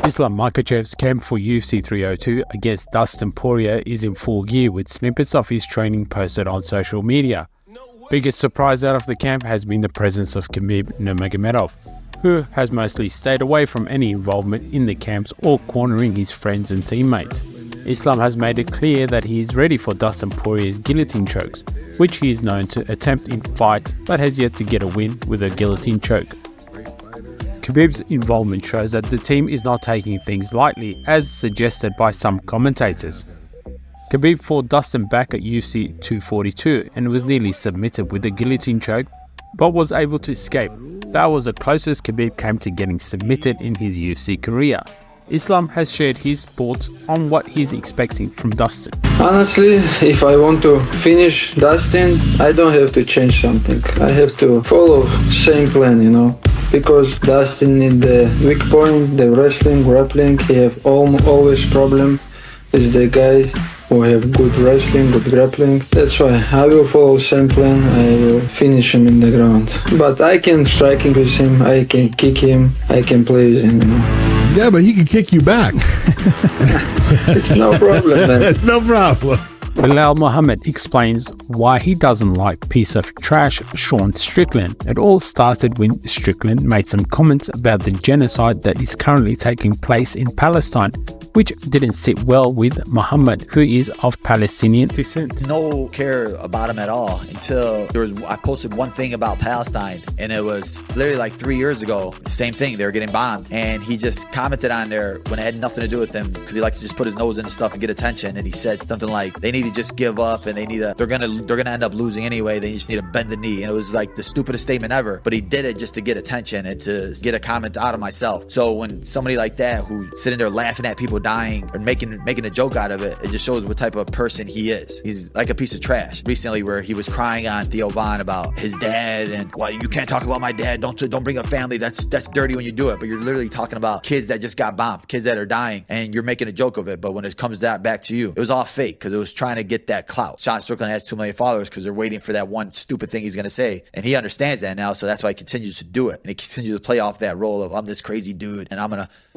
Islam Makhachev's camp for UFC 302 against Dustin Poirier is in full gear, with snippets of his training posted on social media. Biggest surprise out of the camp has been the presence of Khabib Nurmagomedov, who has mostly stayed away from any involvement in the camps or cornering his friends and teammates. Islam has made it clear that he is ready for Dustin Poirier's guillotine chokes, which he is known to attempt in fights but has yet to get a win with a guillotine choke. Khabib's involvement shows that the team is not taking things lightly, as suggested by some commentators. Khabib fought Dustin back at UFC 242 and was nearly submitted with a guillotine choke, but was able to escape. That was the closest Khabib came to getting submitted in his UFC career. Islam has shared his thoughts on what he's expecting from Dustin. Honestly, if I want to finish Dustin, I don't have to change something. I have to follow same plan, because Dustin need the weak point, the wrestling, grappling. He have always problem. Is the guy who have good wrestling, good grappling. That's why I will follow same plan. I will finish him in the ground. But I can striking with him. I can kick him. I can play with him. Yeah, but he can kick you back. It's no problem, man. It's no problem. Belal Muhammad explains why he doesn't like piece of trash Sean Strickland. It all started when Strickland made some comments about the genocide that is currently taking place in Palestine, which didn't sit well with Muhammad, who is of Palestinian descent. No care about him at all until I posted one thing about Palestine, and it was literally like 3 years ago. Same thing, they were getting bombed, and he just commented on there when it had nothing to do with him, because he likes to just put his nose into stuff and get attention. And he said something like they need to just give up, and they're gonna end up losing anyway. They just need to bend the knee. And it was like the stupidest statement ever, but he did it just to get attention and to get a comment out of myself. So when somebody like that, who's sitting there laughing at people dying or making a joke out of it, it just shows what type of person he is. He's like a piece of trash. Recently, where he was crying on Theo Von about his dad, and well, you can't talk about my dad. Don't bring up family. That's dirty when you do it. But you're literally talking about kids that just got bombed, kids that are dying, and you're making a joke of it. But when it comes back to you, it was all fake, because it was trying to get that clout. Sean Strickland has 2 million followers because they're waiting for that one stupid thing he's going to say, and he understands that now, so that's why he continues to do it, and he continues to play off that role of I'm this crazy dude and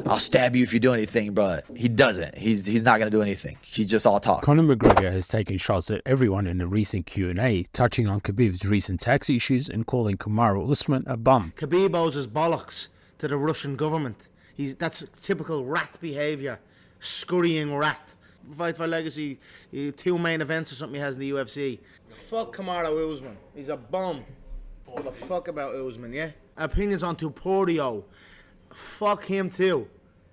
I'll stab you if you do anything. But he doesn't. He's not going to do anything. He's just all talk. Conor McGregor has taken shots at everyone in a recent Q&A, touching on Khabib's recent tax issues and calling Kamaru Usman a bum. Khabib owes his bollocks to the Russian government. That's typical rat behaviour, scurrying rat. Fight for Legacy, 2 main events or something he has in the UFC. Fuck Kamaru Usman. He's a bum. Give a fuck about Usman, yeah? Opinions on Tuporio. Fuck him too.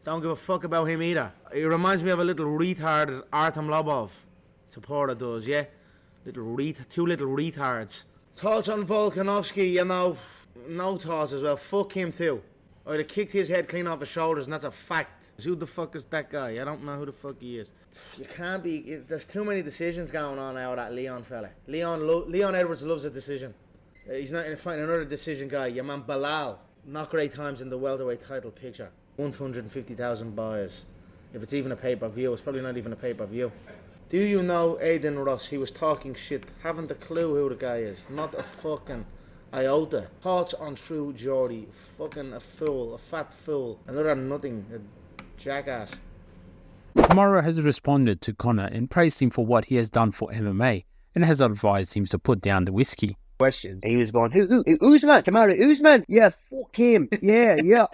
Don't give a fuck about him either. He reminds me of a little retard Artem Lobov. Tuporio does, yeah? Two little retards. Thoughts on Volkanovski, no thoughts as well. Fuck him too. I'd have kicked his head clean off his shoulders, and that's a fact. Who the fuck is that guy? I don't know who the fuck he is. You can't be... There's too many decisions going on now with that Leon fella. Leon Edwards loves a decision. He's not fighting another decision guy. Your man Belal. Not great times in the welterweight title picture. 150,000 buyers. If it's even a pay-per-view, it's probably not even a pay-per-view. Do you know Aiden Ross? He was talking shit. Haven't a clue who the guy is. Not a fucking iota. Thoughts on True Geordie. Fucking a fool. A fat fool. Another nothing. Jackass. Kamaru has responded to Conor and praised him for what he has done for MMA, and has advised him to put down the whiskey. Questions. He was going, who Usman, Kamaru Usman, yeah, fuck him, yeah,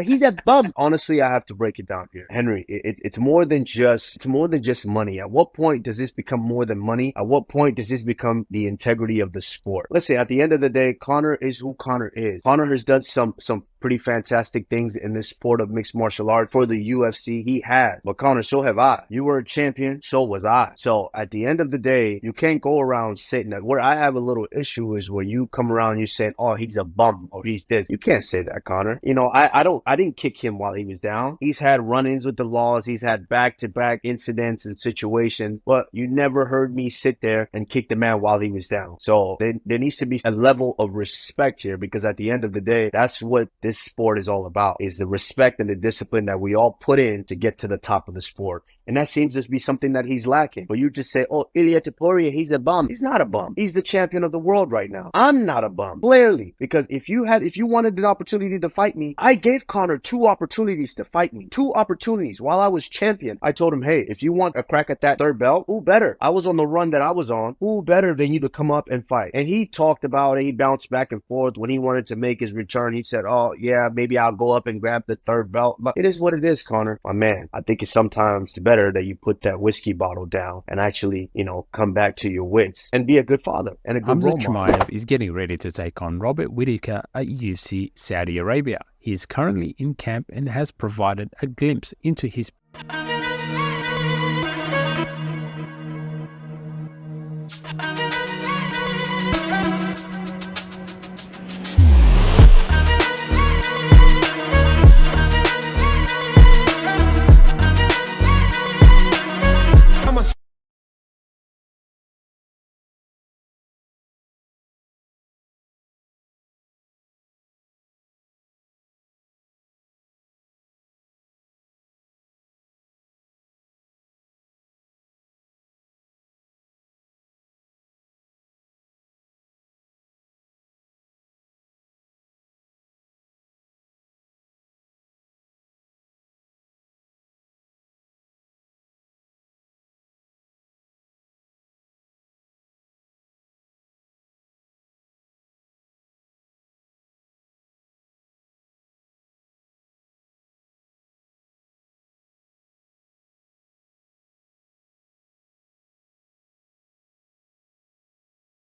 he's a bum. Honestly, I have to break it down here, Henry. It's more than just money. At what point does this become more than money? At what point does this become the integrity of the sport? Listen, at the end of the day, Conor is who Conor is. Conor has done some pretty fantastic things in this sport of mixed martial art for the UFC. He has. But Conor, so have I. You were a champion, so was I. So at the end of the day, you can't go around saying that. Where I have a little issue is where you come around, you saying, oh, he's a bum or he's this. You can't say that, Conor. I didn't kick him while he was down. He's had run-ins with the laws. He's had back-to-back incidents and situations, but you never heard me sit there and kick the man while he was down. So there needs to be a level of respect here, because at the end of the day, that's what this sport is all about, is the respect and the discipline that we all put in to get to the top of the sport. And that seems to be something that he's lacking. But you just say, oh, Ilia Topuria, he's a bum. He's not a bum. He's the champion of the world right now. I'm not a bum, clearly, because if you wanted an opportunity to fight me, I gave Conor 2 opportunities to fight me. 2 opportunities while I was champion. I told him, hey, if you want a crack at that 3rd belt, who better? I was on the run that I was on. Who better than you to come up and fight? And he talked about it. He bounced back and forth. When he wanted to make his return, he said, oh, yeah, maybe I'll go up and grab the 3rd belt. But it is what it is, Conor. My man, I think it's sometimes better that you put that whiskey bottle down and actually, come back to your wits and be a good father and a good role Khamzat model. Chimaev is getting ready to take on Robert Whittaker at UFC Saudi Arabia. He is currently in camp and has provided a glimpse into his